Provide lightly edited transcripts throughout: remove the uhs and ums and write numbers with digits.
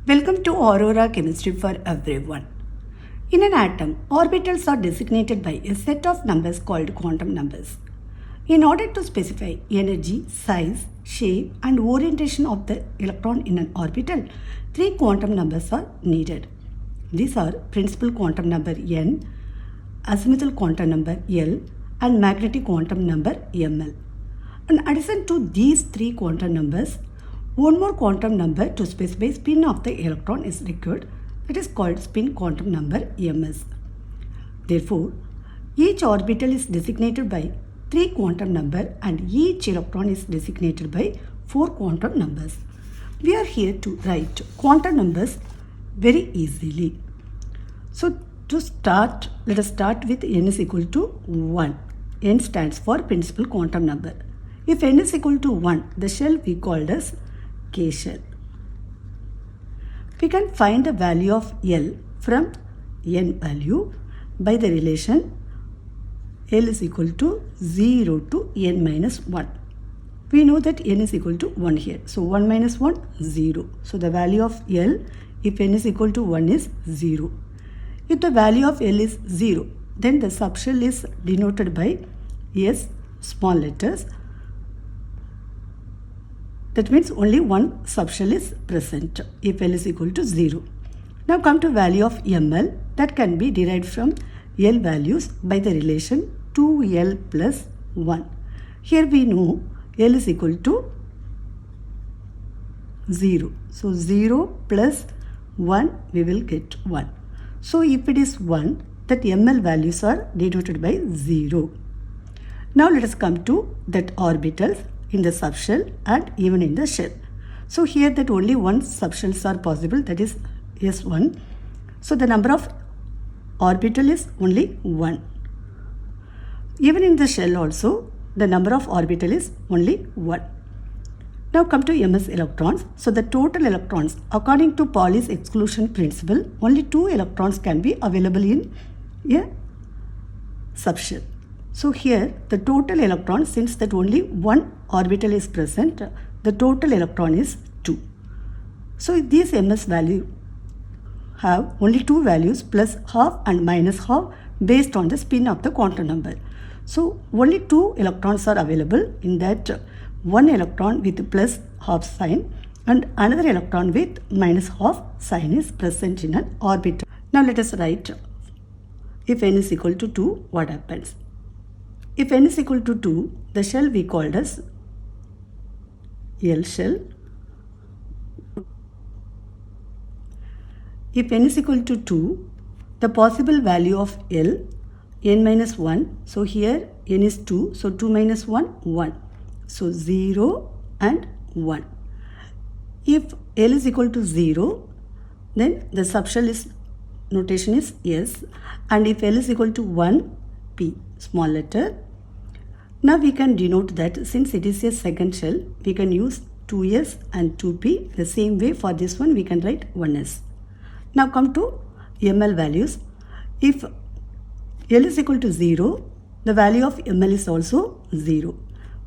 Welcome to Aurora Chemistry for everyone. In an atom, orbitals are designated by a set of numbers called quantum numbers. In order to specify energy, size, shape, and orientation of the electron in an orbital, three quantum numbers are needed. These are principal quantum number n, azimuthal quantum number L, and magnetic quantum number ml. In addition to these three quantum numbers, one more quantum number to specify spin of the electron is required, that is called spin quantum number ms. Therefore, each orbital is designated by 3 quantum number and each electron is designated by 4 quantum numbers. We are here to write quantum numbers very easily. So to start, let us start with n is equal to 1. N stands for principal quantum number. If n is equal to 1, the shell we called as K shell. We can find the value of L from n value by the relation L is equal to 0 to n minus 1. We know that n is equal to 1 here. So 1 minus 1, 0. So the value of L, if n is equal to 1, is 0. If the value of L is 0, then the subshell is denoted by S small letters. That means only one subshell is present if L is equal to 0. Now come to value of ml, that can be derived from L values by the relation 2L plus 1. Here we know L is equal to 0. So 0 plus 1 we will get 1. So if it is 1, that ml values are denoted by 0. Now let us come to that orbitals in the subshell and even in the shell. So here that only one subshells are possible, that is S1. So the number of orbital is only 1. Even in the shell also, the number of orbital is only 1. Now come to ms electrons. So the total electrons, according to Pauli's exclusion principle, only 2 electrons can be available in a subshell. So here the total electron, since that only one orbital is present, the total electron is 2. So these ms value have only 2 values, plus half and minus half, based on the spin of the quantum number. So only 2 electrons are available, in that one electron with plus half sign and another electron with minus half sign is present in an orbital. Now let us write, if n is equal to 2, what happens? If n is equal to 2, the shell we called as L shell. If n is equal to 2, the possible value of L, n minus 1. So here n is 2. So 2 minus 1, 1. So 0 and 1. If L is equal to 0, then the subshell is notation is S. And if L is equal to 1, P, small letter. Now we can denote that since it is a second shell, we can use 2s and 2p. The same way for this one we can write 1s. Now come to ml values. If L is equal to 0, the value of ml is also 0.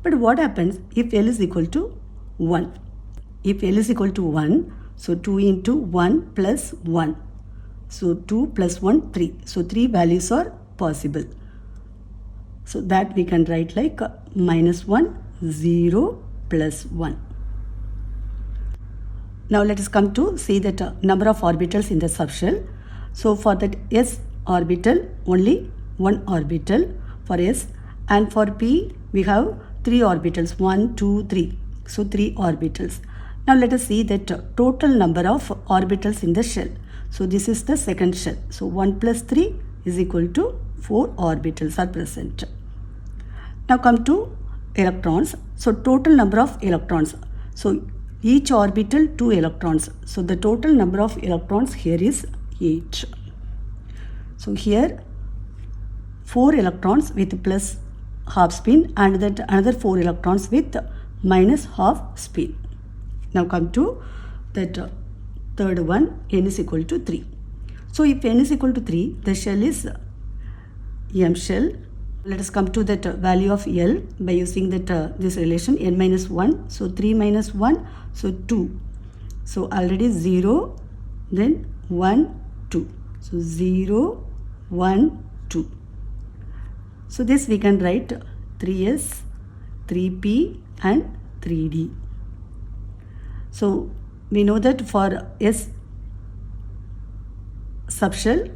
But what happens if L is equal to 1? If L is equal to 1, so 2 into 1 plus 1. So 2 plus 1, 3. So 3 values are possible. So that we can write like minus 1, 0, plus 1. Now let us come to see that number of orbitals in the subshell. So for that S orbital, only one orbital for S, and for P we have 3 orbitals, 1, 2, 3. So 3 orbitals. Now let us see that total number of orbitals in the shell. So this is the second shell. So 1 plus 3 is equal to 4 orbitals are present. Now come to electrons. So total number of electrons. So each orbital 2 electrons. So the total number of electrons here is 8. So here 4 electrons with plus half spin and that another 4 electrons with minus half spin. Now come to that third one, n is equal to 3. So if n is equal to 3, the shell is M shell. Let us come to that value of L by using that this relation n minus 1. So 3 minus 1, so 2. So already 0 then 1, 2. So 0, 1, 2. So this we can write 3s, 3p and 3d. So we know that for S subshell,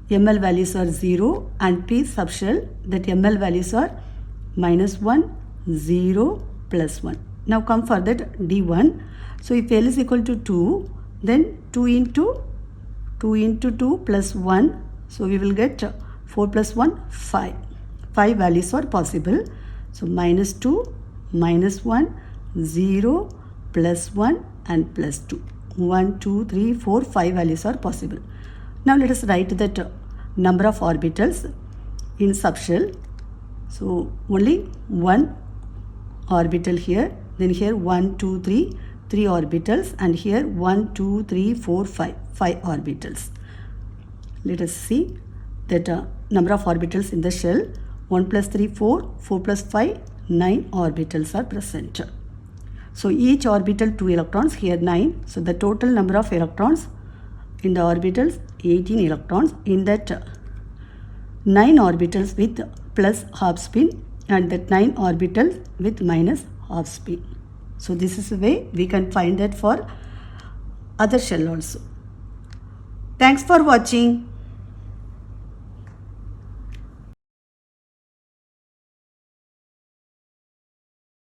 ml values are 0 and p subshell, that ml values are -1, 0, +1. Now come for that d1. So if L is equal to 2, then 2 into 2 plus 1. So we will get 4 plus 1, 5. 5 values are possible. So -2, -1, 0, +1 and +2. 1, 2, 3, 4, 5 values are possible. Now let us write that number of orbitals in subshell. So only one orbital here, then here 1, 2, 3, 3 orbitals, and here 1, 2, 3, 4, 5 orbitals. Let us see that number of orbitals in the shell. 1 plus 3, 4, 4 plus 5, 9 orbitals are present. So each orbital 2 electrons, here 9. So the total number of electrons in the orbitals 18 electrons. In that 9 orbitals with plus half spin and that 9 orbitals with minus half spin. So this is the way we can find that for other shell also. Thanks for watching.